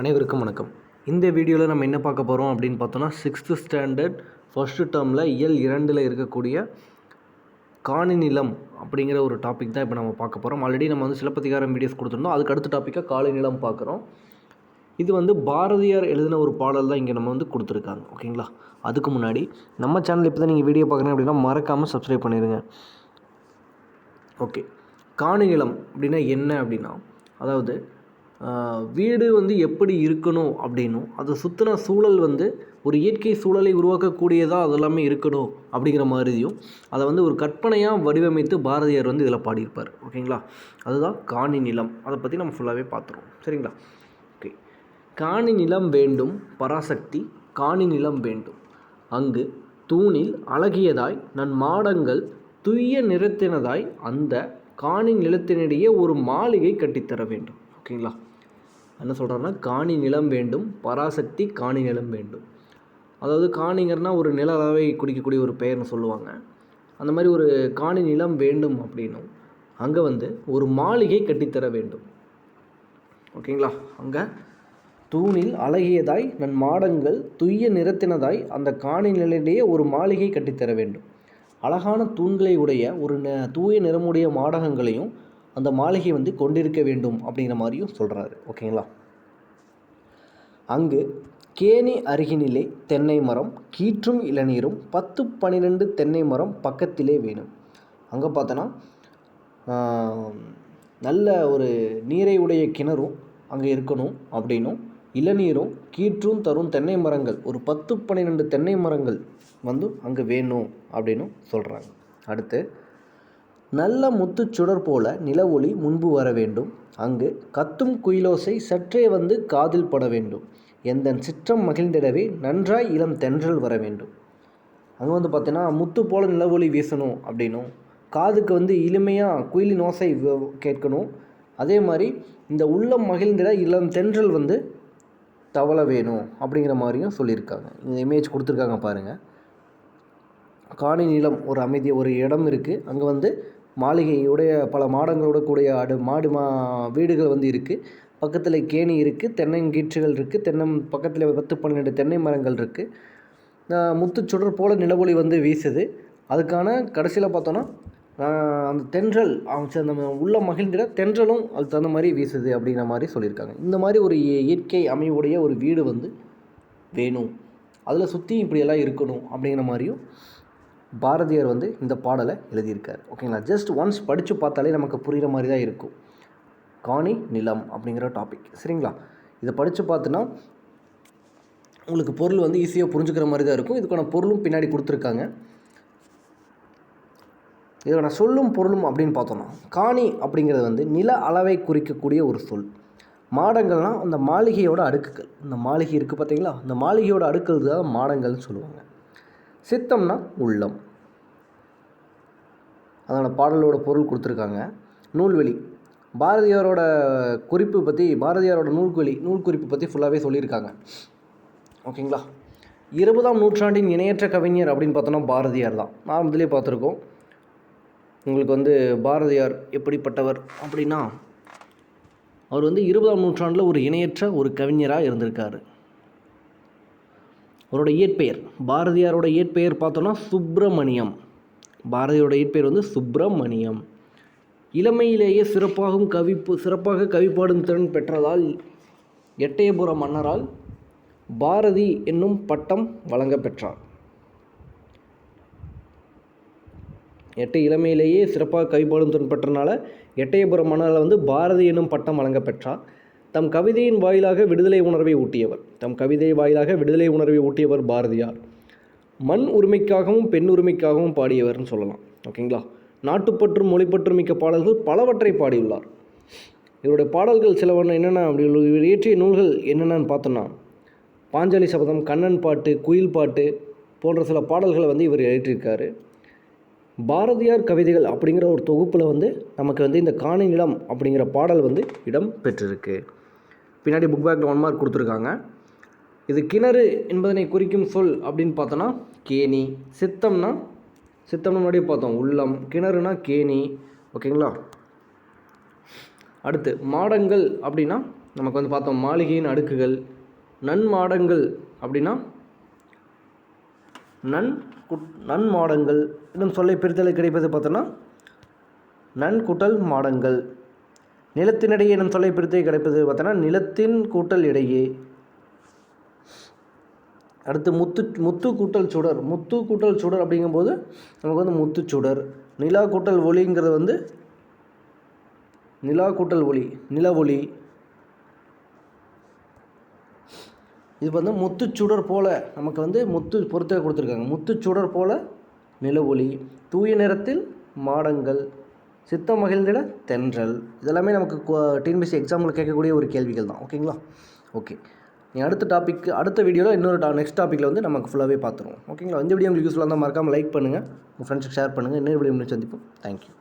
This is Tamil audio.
அனைவருக்கும் வணக்கம். இந்த வீடியோவில் நம்ம என்ன பார்க்க போகிறோம் அப்படின்னு பார்த்தோன்னா 6th ஸ்டாண்டர்ட் ஃபர்ஸ்ட் டேர்மில் இயல் 2ல் இருக்கக்கூடிய காணி நிலம் அப்படிங்கிற ஒரு டாபிக் தான் இப்போ நம்ம பார்க்க போகிறோம். ஆல்ரெடி நம்ம வந்து சிலப்பதிகாரம் வீடியோஸ் கொடுத்துருந்தோம். அதுக்கு அடுத்த டாப்பிக்காக காணி நிலம் பார்க்குறோம். இது வந்து பாரதியார் எழுதின ஒரு பாடல் தான் இங்கே நம்ம வந்து கொடுத்துருக்காங்க. ஓகேங்களா? அதுக்கு முன்னாடி நம்ம சேனல் இப்போ தான் நீங்கள் வீடியோ பார்க்குறீங்க அப்படின்னா மறக்காமல் சப்ஸ்கிரைப் பண்ணிடுங்க. ஓகே, காணி நிலம் அப்படின்னா என்ன அப்படின்னா, அதாவது வீடு வந்து எப்படி இருக்கணும் அப்படின்னும் அதை சுற்றின சூழல் வந்து ஒரு இயற்கை சூழலை உருவாக்கக்கூடியதாக அதெல்லாமே இருக்கணும் அப்படிங்கிற மாதிரியும் அதை வந்து ஒரு கற்பனையாக வடிவமைத்து பாரதியார் வந்து இதில் பாடியிருப்பார். ஓகேங்களா? அதுதான் காணி நிலம். அதை பற்றி நம்ம ஃபுல்லாகவே பார்த்துருவோம். சரிங்களா? ஓகே, காணி நிலம் வேண்டும் பராசக்தி காணி நிலம் வேண்டும், அங்கு தூணில் அழகியதாய் நன் மாடங்கள் துய்ய நிறத்தினதாய் அந்த காணி நிலத்தினிடையே ஒரு மாளிகை கட்டித்தர வேண்டும். ஓகேங்களா? என்ன சொல்கிறாருன்னா, காணி நிலம் வேண்டும் பராசக்தி காணி நிலம் வேண்டும். அதாவது காணிங்கிறனா ஒரு நில அளவை குடிக்கக்கூடிய ஒரு பெயர்னு சொல்லுவாங்க. அந்த மாதிரி ஒரு காணி நிலம் வேண்டும் அப்படின்னும் அங்கே வந்து ஒரு மாளிகை கட்டித்தர வேண்டும். ஓகேங்களா? அங்கே தூணில் அழகியதாய் நன் மாடங்கள் துய்ய நிறத்தினதாய் அந்த காணி நிலையிலேயே ஒரு மாளிகை கட்டித்தர வேண்டும். அழகான தூண்களை உடைய ஒரு தூய நிறமுடைய மாடகங்களையும் அந்த மாளிகை வந்து கொண்டிருக்க வேண்டும் அப்படிங்கிற மாதிரியும் சொல்கிறாரு. ஓகேங்களா? அங்கு கேணி அருகினிலே தென்னை மரம் கீற்றும் இளநீரும் 10-12 தென்னை மரம் பக்கத்திலே வேணும். அங்கே பார்த்தோன்னா நல்ல ஒரு நீரை உடைய கிணறும் அங்கே இருக்கணும் அப்படின்னும், இளநீரும் கீற்றும் தரும் தென்னை மரங்கள் ஒரு 10-12 தென்னை மரங்கள் வந்து அங்கே வேணும் அப்படின்னு சொல்கிறாங்க. அடுத்து, நல்ல முத்துச்சுடர் போல நில ஒளி முன்பு வர வேண்டும், அங்கு கத்தும் குயிலோசை சற்றே வந்து காதில் பட வேண்டும், எந்தன் சிற்றம் மகிழ்ந்திடவே நன்றாய் இளம் தென்றல் வர வேண்டும். அங்கே வந்து பார்த்தீங்கன்னா முத்து போல் நில ஒளி வீசணும் அப்படின்னும், காதுக்கு வந்து இனிமையாக குயிலின் ஓசை கேட்கணும், அதே மாதிரி இந்த உள்ளம் மகிழ்ந்திட இளம் தென்றல் வந்து தவள வேணும் அப்படிங்கிற மாதிரியும் சொல்லியிருக்காங்க. இந்த இமேஜ் கொடுத்துருக்காங்க பாருங்கள். காணி நிலம் ஒரு அமைதி ஒரு இடம் இருக்குது. அங்கே வந்து மாளிகையுடைய பல மாடங்களோட கூடிய வீடுகள் வந்து இருக்குது. பக்கத்தில் கேணி இருக்குது, தென்னங்கீற்றுகள் இருக்குது, பக்கத்தில் 10-12 தென்னை மரங்கள் இருக்குது. முத்துச்சுடர் போல் நிலவொளி வந்து வீசுது. அதுக்கான கடைசியில் பார்த்தோன்னா அந்த தென்றல் நம்ம உள்ள மகிழ்ந்திட தென்றலும் அதுக்கு தகுந்த மாதிரி வீசுது அப்படிங்கிற மாதிரி சொல்லியிருக்காங்க. இந்த மாதிரி ஒரு இயற்கை அமைவுடைய ஒரு வீடு வந்து வேணும், அதில் சுற்றி இப்படியெல்லாம் இருக்கணும் அப்படிங்கிற மாதிரியும் பாரதியார் வந்து இந்த பாடலை எழுதியிருக்கார். ஓகேங்களா? ஜஸ்ட் ஒன்ஸ் படித்து பார்த்தாலே நமக்கு புரிகிற மாதிரி தான் இருக்கும் காணி நிலம் அப்படிங்கிற டாபிக். சரிங்களா? இதை படித்து பார்த்துன்னா உங்களுக்கு பொருள் வந்து ஈஸியாக புரிஞ்சுக்கிற மாதிரி தான் இருக்கும். இதுக்கான பொருளும் பின்னாடி கொடுத்துருக்காங்க. இதோட சொல்லும் பொருளும் அப்படின்னு பார்த்தோன்னா, காணி அப்படிங்கிறது வந்து நில அளவை குறிக்கக்கூடிய ஒரு சொல். மாடங்கள்னால் அந்த மாளிகையோட அடுக்குகள். இந்த மாளிகை இருக்குது பார்த்தீங்களா, அந்த மாளிகையோட அடுக்குகள் தான் மாடங்கள்னு சொல்லுவாங்க. சித்தம்னா உள்ளம். அதோட பாடலோட பொருள் கொடுத்துருக்காங்க. நூல்வெளி, பாரதியாரோட குறிப்பு பற்றி, பாரதியாரோட நூல் குறிப்பு பற்றி ஃபுல்லாகவே சொல்லியிருக்காங்க. ஓகேங்களா? 20ஆம் நூற்றாண்டின் இணையற்ற கவிஞர் அப்படின்னு பார்த்தோன்னா பாரதியார் தான். நான் முதலே பார்த்துருக்கோம். உங்களுக்கு வந்து பாரதியார் எப்படிப்பட்டவர் அப்படின்னா, அவர் வந்து 20ஆம் நூற்றாண்டில் ஒரு இணையற்ற ஒரு கவிஞராக இருந்திருக்காரு. அவரோட இயற்பெயர், பாரதியாரோட இயற்பெயர் பார்த்தோன்னா சுப்பிரமணியம். பாரதியோட இயற்பெயர் வந்து சுப்பிரமணியம். இளமையிலேயே சிறப்பாக கவிப்பாடும் திறன் பெற்றதால் எட்டயபுர மன்னரால் பாரதி என்னும் பட்டம் வழங்க பெற்றார். இளமையிலேயே சிறப்பாக கவிப்பாடும் திறன் பெற்றனால எட்டயபுர மன்னரால் வந்து பாரதி என்னும் பட்டம் வழங்க பெற்றார். தம் கவிதையின் வாயிலாக விடுதலை உணர்வை ஊட்டியவர் பாரதியார். மண் உரிமைக்காகவும் பெண் உரிமைக்காகவும் பாடியவர்னு சொல்லலாம். ஓகேங்களா? நாட்டுப்பற்றும் மொழிப்பற்றும் மிக்க பாடல்கள் பலவற்றை பாடியுள்ளார். இவருடைய பாடல்கள் சிலவண்ண என்னென்ன அப்படி இவர் இயற்றிய நூல்கள் என்னென்னு பார்த்தோன்னா, பாஞ்சாலி சபதம், கண்ணன் பாட்டு, குயில் பாட்டு போன்ற சில பாடல்களை வந்து இவர் எழுதியிருக்காரு. பாரதியார் கவிதைகள் அப்படிங்கிற ஒரு தொகுப்பில் வந்து நமக்கு வந்து இந்த காணி நிலம் அப்படிங்கிற பாடல் வந்து இடம் பெற்றிருக்கு. பின்னாடி புக் பேக்கில் 1 மார்க் கொடுத்துருக்காங்க. இது கிணறு என்பதனை குறிக்கும் சொல் அப்படின்னு பார்த்தோன்னா கேணி. சித்தம்னா முன்னாடியே பார்த்தோம் உள்ளம், கிணறுனா கேணி. ஓகேங்களா? அடுத்து மாடங்கள் அப்படின்னா நமக்கு வந்து பார்த்தோம் மாளிகையின் அடுக்குகள். நன்மாடங்கள் அப்படின்னா நன்மாடங்கள் இன்னும் சொல்லை பிரித்தலை கிடைப்பது பார்த்தோன்னா நன்கூட்டல் மாடங்கள். நிலத்தினிடையே என்னும் சொல்லை பிரித்தலை கிடைப்பது பார்த்தோன்னா நிலத்தின் கூட்டல் இடையே. அடுத்து முத்து கூட்டல் சுடர். முத்து கூட்டல் சுடர் அப்படிங்கும்போது நமக்கு வந்து முத்துச்சுடர். நிலா கூட்டல் ஒளிங்கிறது வந்து நிலா கூட்டல் ஒளி, நில ஒளி. இது வந்து முத்துச்சுடர் போல் நமக்கு வந்து முத்து பொறுத்த கொடுத்துருக்காங்க. முத்துச்சுடர் போல் நில ஒளி. தூய நிறத்தில் மாடங்கள். சித்தம் மகிழ்ந்திட தென்றல். இதெல்லாமே நமக்கு டிஎன்பிஎஸ்சி எக்ஸாம்பிள் கேட்கக்கூடிய ஒரு கேள்விகள் தான். ஓகேங்களா? ஓகே, நீ அடுத்த வீடியோவில் இன்னொரு நெக்ஸ்ட் டாப்பிக்கில் வந்து நமக்கு ஃபுல்லாகவே பார்த்துருவோம். ஓகேங்களா? இந்த வீடியோ உங்களுக்கு யூஸ்ஃபுல்லாக இருந்தால் மறக்காமல் லைக் பண்ணுங்கள், உங்கள் ஃப்ரெண்ட்ஸுக்கு ஷேர் பண்ணுங்கள். இன்னொரு வீடியோ சந்திப்போம். தேங்க்யூ.